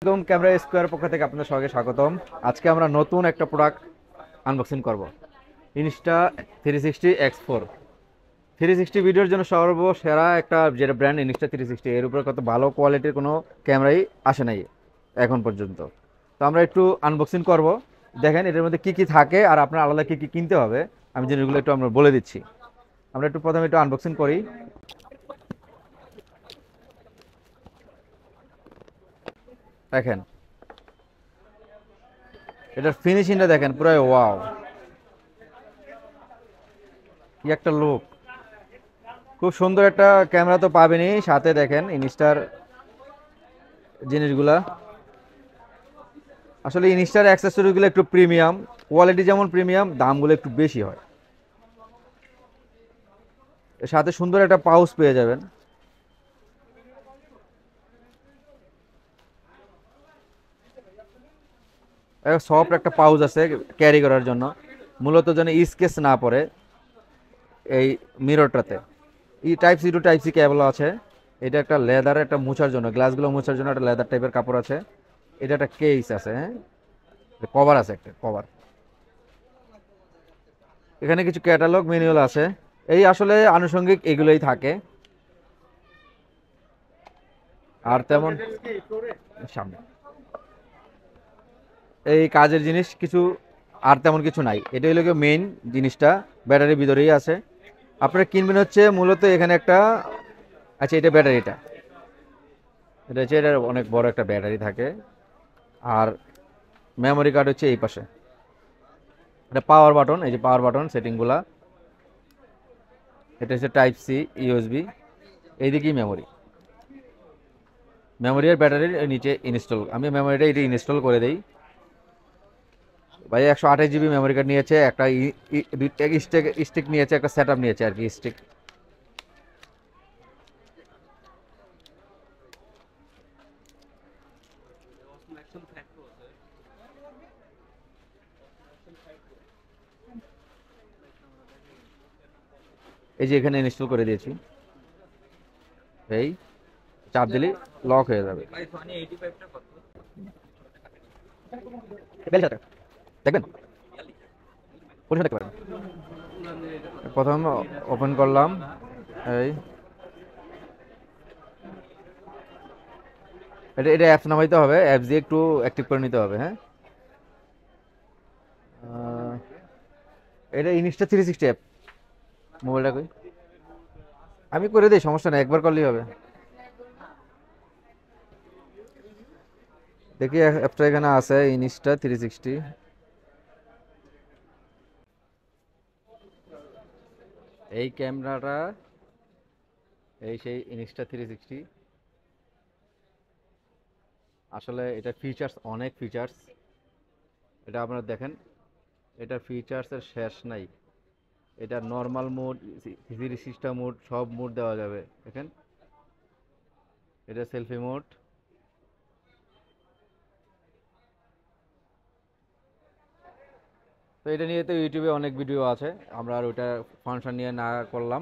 একদম camera square পক্ষ থেকে আপনাদের সবাইকে স্বাগতম। আজকে আমরা নতুন একটা প্রোডাক্ট আনবক্সিং করব, Insta360X4। 360 ভিডিওর জন্য সর্বসেরা একটা যেটা ব্র্যান্ড Insta360, এর উপরে কত ভালো কোয়ালিটির কোনো ক্যামেরাই আসে নাই এখন পর্যন্ত। তো আমরা একটু আনবক্সিং করব, দেখেন এটার মধ্যে কি কি থাকে আর আপনার আলাদা কি কি কিনতে হবে আমি জিনিসগুলো একটু আমরা বলে দিচ্ছি। আমরা একটু প্রথমে একটু আনবক্সিং করি। দেখেন এটার ফিনিশিংটা দেখেন, পুরো ওয়াও, কি একটা লুক। খুব সুন্দর একটা ক্যামেরা তো পাবেনই, সাথে দেখেন ইনস্টার জিনিসগুলা। আসলে ইনস্টার অ্যাক্সেসরিজগুলো একটু প্রিমিয়াম, কোয়ালিটি যেমন প্রিমিয়াম, দামগুলো একটু বেশি হয়। এর সাথে সুন্দর একটা পাউচ পেয়ে যাবেন। সফট একটা পাউচ আছে ক্যারি করার জন্য, মূলত যেন স্কেচ না পড়ে এই মিররটাতে। Type C to type C cable আছে। এটা একটা লেদার, একটা মুছার জন্য, গ্লাসগুলো মুছার জন্য একটা লেদার টাইপের কাপড় আছে। এটা একটা কেস আছে, হ্যাঁ, কভার আছে, একটা কভার। এখানে কিছু ক্যাটালগ ম্যানুয়াল আছে। এই আসলে আনুষঙ্গিক এগুলোই থাকে, আর তেমন সামনে এই কাজের জিনিস কিছু আর তেমন কিছু নাই। এটা হলো মেইন জিনিসটা, ব্যাটারির ভিতরেই আছে। আপনারা কিনবেন হচ্ছে মূলত এখানে একটা, আচ্ছা এটা ব্যাটারিটা, এটা হচ্ছে, এটা অনেক বড় একটা ব্যাটারি থাকে। আর মেমোরি কার্ড হচ্ছে এই পাশে। এটা পাওয়ার বাটন, এই যে পাওয়ার বাটন সেটিংগুলা। এটা হচ্ছে টাইপ সি ইউএসবি। এইদিকেই মেমোরি, মেমোরি আর ব্যাটারির নিচে ইনস্টল। আমি মেমোরিটা এটি ইনস্টল করে দিই। ভাই 128 জিবি মেমোরি কার্ড নিয়েছে, একটা দুইটা স্টিক নিয়েছে, একটা সেট আপ নিয়েছে আর কি, স্টিক। এই যে এখানে ইনস্টল করে দিয়েছি, এই চাপ দিলে লক হয়ে যাবে। বেল সাথে দেখবেন, পরিষ্কার দেখতে পারেন। প্রথম ওপেন করলাম, এই এটা এটা অ্যাপস নামাইতে হবে, অ্যাপস দিয়ে একটু অ্যাক্টিভ করে নিতে হবে, হ্যাঁ। এটা Insta360 অ্যাপ। মোবাইলটা কই, আমি করে দিই, সমস্যা নেই, একবার করলেই হবে। দেখি অ্যাপটা এখানে আছে, Insta360। এই ক্যামেরাটা, এই সেই Insta360। আসলে এটা ফিচার্স, অনেক ফিচার্স। এটা আপনারা দেখেন, এটার ফিচার্সের শেষ নাই। এটা normal mode, three system mode, সব মোড দেওয়া যাবে। দেখেন এটা সেলফি মোড। তো এটা নিয়ে তো ইউটিউবে অনেক ভিডিও আছে, আমরা আর ওইটা ফাংশন নিয়ে না করলাম,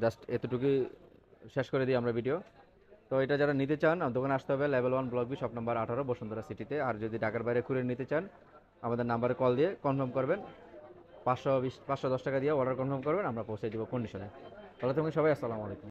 জাস্ট এতটুকুই শেষ করে দিই আমরা ভিডিও। তো এটা যারা নিতে চান দোকানে আসতে হবে, level 1 block B, shop number 18, Bashundhara সিটিতে। আর যদি ঢাকার বাইরে কুরিয়ার নিতে চান আমাদের নাম্বারে কল দিয়ে কনফার্ম করবেন, 510 টাকা দিয়ে অর্ডার কনফার্ম করবেন, আমরা পৌঁছে দেবো কন্ডিশনে। তাহলে তুমি সবাই, আসসালামু আলাইকুম।